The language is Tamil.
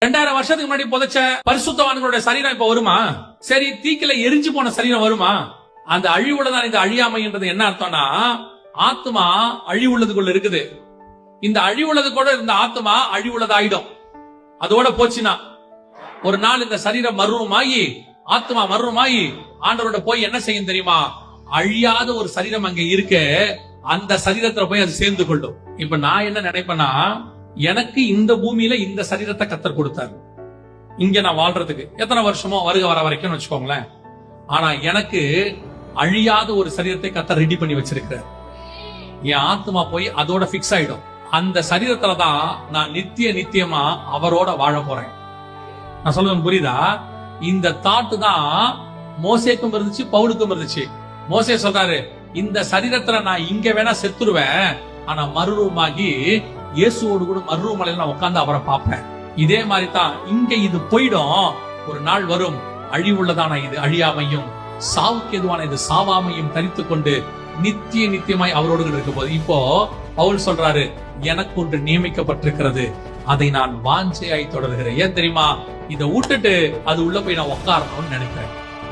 2000 வருஷத்துக்கு முன்னாடி புதைச்ச பரிசுத்தவான்களுடைய சரீரம் இப்ப வருமா? சரி, தீக்கில எரிஞ்சு போன சரீரம் வருமா? அந்த அழிவுள்ளதான் இந்த அழியாமைன்றது என்ன அர்த்தம்னா, ஆத்மா அழிவுள்ளதுக்குள்ள இருக்குது. இந்த அழிவுள்ளது கூட இந்த ஆத்மா அழிவுள்ளதாயிடும். அதோட போச்சுன்னா ஒரு நாள் இந்த சரீரம் மர்வமாகி ஆத்மா மர்வமாகி ஆண்டவரோட போய் என்ன செய்யும் தெரியுமா? அழியாத ஒரு சரீரம் அங்க இருக்கு, அந்த சரீரத்துல போய் அது சேர்ந்து கொள்ளும். இப்ப நான் என்ன நினைப்பேன்னா, எனக்கு இந்த பூமியில இந்த சரீரத்தை கர்த்தர் கொடுத்தாரு, இங்க நான் வாழ்றதுக்கு எத்தனை வருஷமோ வருக வர வரைக்கும் வச்சுக்கோங்களேன். ஆனா எனக்கு அழியாத ஒரு சரீரத்தை கர்த்தர் ரெடி பண்ணி வச்சிருக்கிறார். என் ஆத்மா போய் அதோட பிக்ஸ் ஆயிடும். அந்த சரீரத்துலதான் நான் நித்தியமா அவரோட வாழ போறேன். நான் சொல்றது புரியுதா? இந்த தாட்டு தான் மோசேக்கும் இருந்துச்சு, பவுலுக்கும் இருந்துச்சு. மோசே சொல்றாரு, இந்த சரீரத்துல நான் இங்க வேணா செத்துருவேன், ஆனா மறுரூபமாகி இயேசுவோடு கூட மறுரூபமலையில நான் உட்கார்ந்து அவரை பார்ப்பேன். இதே மாதிரி தான் இங்க இது போயிடும், ஒரு நாள் வரும் அழிவுள்ளதான இது அழியாமையும் சாவுக்கு எதுவான இது சாவாமையும் தரித்துக் கொண்டு நித்தியமாய் அவரோடு இருக்க போது. இப்போ பவுல் சொல்றாரு, எனக்கு ஒன்று நியமிக்கப்பட்டிருக்கிறது, அதை நான் வாஞ்சையாய் தொடர்கிறேன். ஏன் தெரியுமா? இதை விட்டுட்டு அது உள்ள போய் நான் உட்காரணும்னு நினைக்கிறேன்.